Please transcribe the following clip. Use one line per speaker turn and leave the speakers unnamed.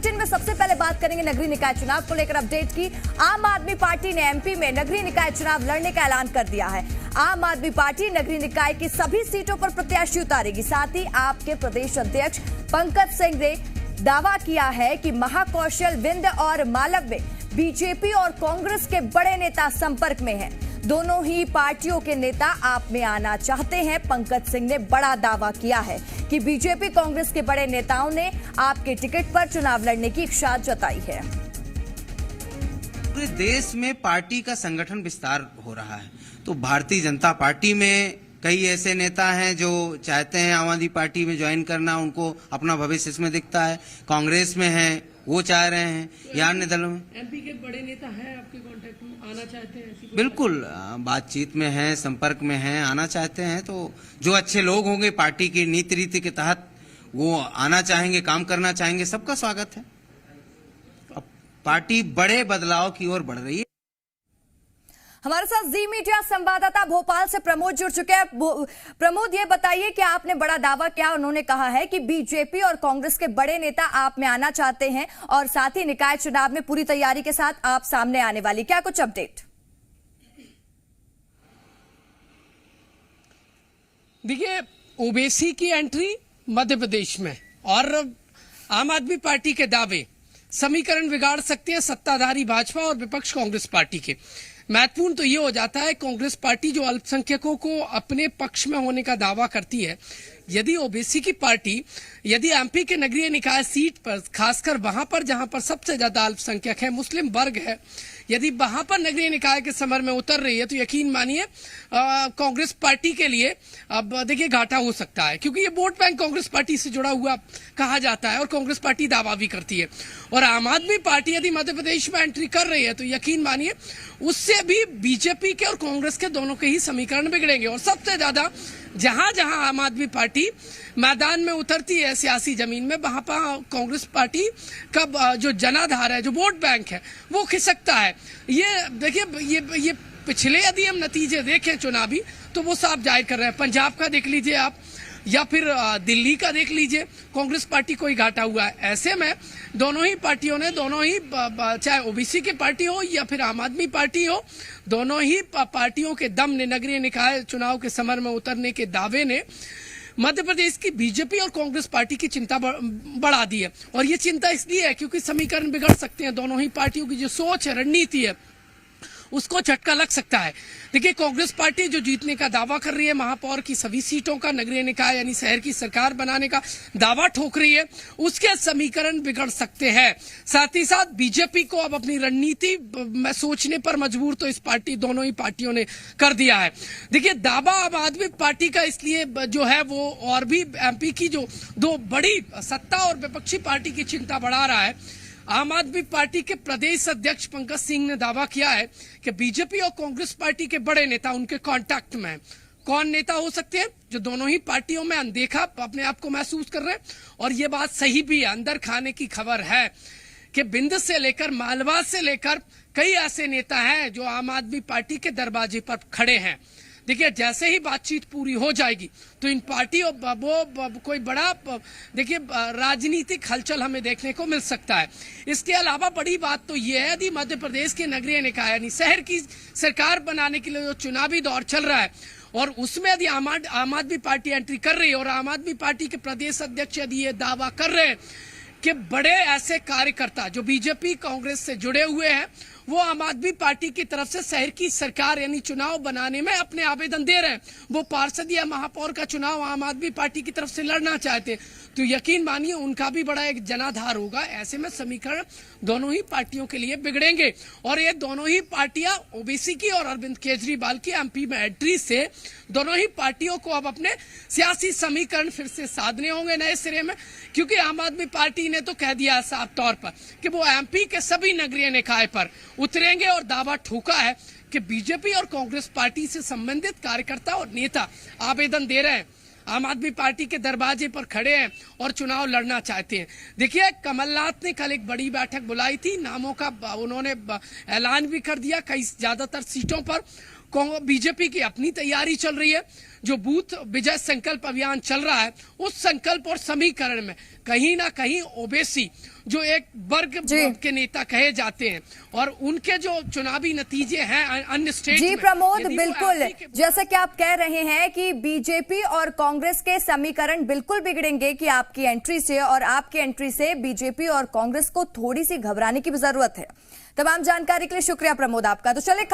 Bulletin में सबसे पहले बात करेंगे नगरीय निकाय चुनाव को लेकर अपडेट की। आम आदमी पार्टी ने एमपी में नगरीय निकाय चुनाव लड़ने का ऐलान कर दिया है। आम आदमी पार्टी नगरीय निकाय की सभी सीटों पर प्रत्याशी उतारेगी। साथ ही आपके प्रदेश अध्यक्ष पंकज सिंह ने दावा किया है कि महाकौशल, विंध्य और मालव में बीजेपी और कांग्रेस के बड़े नेता संपर्क में हैं। दोनों ही पार्टियों के नेता आप में आना चाहते हैं। पंकज सिंह ने बड़ा दावा किया है कि बीजेपी कांग्रेस के बड़े नेताओं ने आपके टिकट पर चुनाव लड़ने की इच्छा जताई है।
पूरे देश में पार्टी का संगठन विस्तार हो रहा है, तो भारतीय जनता पार्टी में कई ऐसे नेता हैं जो चाहते हैं आम आदमी पार्टी में ज्वाइन करना, उनको अपना भविष्य इसमें दिखता है। कांग्रेस में हैं, वो चाह रहे हैं, या अन्य दलों में।
एमपी के बड़े नेता हैं आपके कांटेक्ट में, आना चाहते हैं?
बिल्कुल, बातचीत में हैं, संपर्क में हैं, आना चाहते हैं। तो जो अच्छे लोग होंगे पार्टी की नीति रीति के तहत, वो आना चाहेंगे, काम करना चाहेंगे, सबका स्वागत है। अब पार्टी बड़े बदलाव की ओर बढ़ रही है।
हमारे साथ जी मीडिया संवाददाता भोपाल से प्रमोद जुड़ चुके हैं। प्रमोद, ये बताइए कि आपने बड़ा दावा किया, उन्होंने कहा है कि बीजेपी और कांग्रेस के बड़े नेता आप में आना चाहते हैं और साथ ही निकाय चुनाव में पूरी तैयारी के साथ आप सामने आने वाली, क्या कुछ अपडेट?
देखिए, ओबीसी की एंट्री मध्य प्रदेश में और आम आदमी पार्टी के दावे समीकरण बिगाड़ सकते हैं सत्ताधारी भाजपा और विपक्ष कांग्रेस पार्टी के। महत्वपूर्ण तो ये हो जाता है, कांग्रेस पार्टी जो अल्पसंख्यकों को अपने पक्ष में होने का दावा करती है, यदि ओबीसी की पार्टी यदि एमपी के नगरीय निकाय सीट पर, खासकर वहां पर जहां पर सबसे ज्यादा अल्पसंख्यक है, मुस्लिम वर्ग है, यदि वहां पर नगरीय निकाय के समर में उतर रही है, तो यकीन मानिए कांग्रेस पार्टी के लिए अब देखिए घाटा हो सकता है, क्योंकि ये वोट बैंक कांग्रेस पार्टी से जुड़ा हुआ कहा जाता है और कांग्रेस पार्टी दावा भी करती है। और आम आदमी पार्टी यदि मध्य प्रदेश में एंट्री कर रही है, तो यकीन मानिए उससे भी बीजेपी के और कांग्रेस के दोनों के ही समीकरण बिगड़ेंगे। और सबसे ज्यादा जहां जहां आम आदमी पार्टी मैदान में उतरती है सियासी जमीन में, वहां पर कांग्रेस पार्टी का जो जनाधार है, जो वोट बैंक है, वो खिसकता है। ये देखिए, ये पिछले यदि हम नतीजे देखें चुनावी, तो वो साफ जाहिर कर रहे हैं। पंजाब का देख लीजिए आप, या फिर दिल्ली का देख लीजिए, कांग्रेस पार्टी को ही घाटा हुआ है। ऐसे में दोनों ही पार्टियों ने, दोनों ही, चाहे ओबीसी की पार्टी हो या फिर आम आदमी पार्टी हो, दोनों ही पार्टियों के दम ने नगरीय निकाय चुनाव के समर में उतरने के दावे ने मध्य प्रदेश की बीजेपी और कांग्रेस पार्टी की चिंता बढ़ा दी है। और ये चिंता इसलिए है क्योंकि समीकरण बिगड़ सकते हैं। दोनों ही पार्टियों की जो सोच है, रणनीति है, उसको झटका लग सकता है। देखिए, कांग्रेस पार्टी जो जीतने का दावा कर रही है, महापौर की सभी सीटों का, नगरीय निकाय यानी शहर की सरकार बनाने का दावा ठोक रही है, उसके समीकरण बिगड़ सकते हैं। साथ ही साथ बीजेपी को अब अपनी रणनीति में सोचने पर मजबूर तो इस पार्टी, दोनों ही पार्टियों ने कर दिया है। देखिए, दावा आम आदमी पार्टी का इसलिए जो है वो और भी एमपी की जो दो बड़ी सत्ता और विपक्षी पार्टी की चिंता बढ़ा रहा है। आम आदमी पार्टी के प्रदेश अध्यक्ष पंकज सिंह ने दावा किया है कि बीजेपी और कांग्रेस पार्टी के बड़े नेता उनके कांटेक्ट में हैं। कौन नेता हो सकते हैं? जो दोनों ही पार्टियों में अनदेखा अपने आप को महसूस कर रहे हैं। और ये बात सही भी है, अंदर खाने की खबर है कि बिंद से लेकर मालवा से लेकर कई ऐसे नेता हैं जो आम आदमी पार्टी के दरवाजे पर खड़े हैं। देखिए, जैसे ही बातचीत पूरी हो जाएगी तो इन पार्टियों वो कोई बड़ा देखिए राजनीतिक हलचल हमें देखने को मिल सकता है। इसके अलावा बड़ी बात तो ये है, यदि मध्य प्रदेश के नगरीय निकाय यानी शहर की सरकार बनाने के लिए जो चुनावी दौर चल रहा है, और उसमें यदि आम आदमी पार्टी एंट्री कर रही है और आम आदमी पार्टी के प्रदेश अध्यक्ष यदि ये दावा कर रहे हैं कि बड़े ऐसे कार्यकर्ता जो बीजेपी कांग्रेस से जुड़े हुए हैं, वो आम आदमी पार्टी की तरफ से शहर की सरकार यानी चुनाव बनाने में अपने आवेदन दे रहे हैं, वो पार्षद या महापौर का चुनाव आम आदमी पार्टी की तरफ से लड़ना चाहते हैं, तो यकीन मानिए उनका भी बड़ा एक जनाधार होगा। ऐसे में समीकरण दोनों ही पार्टियों के लिए बिगड़ेंगे। और ये दोनों ही पार्टियां, ओबीसी की और अरविंद केजरीवाल की एमपी में एंट्री से दोनों ही पार्टियों को अब अपने सियासी समीकरण फिर से साधने होंगे नए सिरे में, क्योंकि आम आदमी पार्टी ने तो कह दिया साफ तौर पर कि वो एमपी के सभी नगरीय निकाय पर उतरेंगे और दावा ठोका है कि बीजेपी और कांग्रेस पार्टी से संबंधित कार्यकर्ता और नेता आवेदन दे रहे हैं, आम आदमी पार्टी के दरवाजे पर खड़े हैं और चुनाव लड़ना चाहते हैं। देखिए, कमलनाथ ने कल एक बड़ी बैठक बुलाई थी, नामों का उन्होंने ऐलान भी कर दिया कई ज्यादातर सीटों पर। बीजेपी की अपनी तैयारी चल रही है। जो बूथ विजय संकल्प अभियान चल रहा है, उस संकल्प और समीकरण में कहीं ना कहीं ओबीसी जो एक वर्ग के नेता कहे जाते हैं और उनके जो चुनावी नतीजे हैं अन्य स्टेट
जी
में,
प्रमोद, बिल्कुल जैसा कि आप कह रहे हैं कि बीजेपी और कांग्रेस के समीकरण बिल्कुल बिगड़ेंगे कि आपकी एंट्री से, और आपकी एंट्री से बीजेपी और कांग्रेस को थोड़ी सी घबराने की भी जरूरत है। तमाम जानकारी के लिए शुक्रिया प्रमोद आपका। तो चले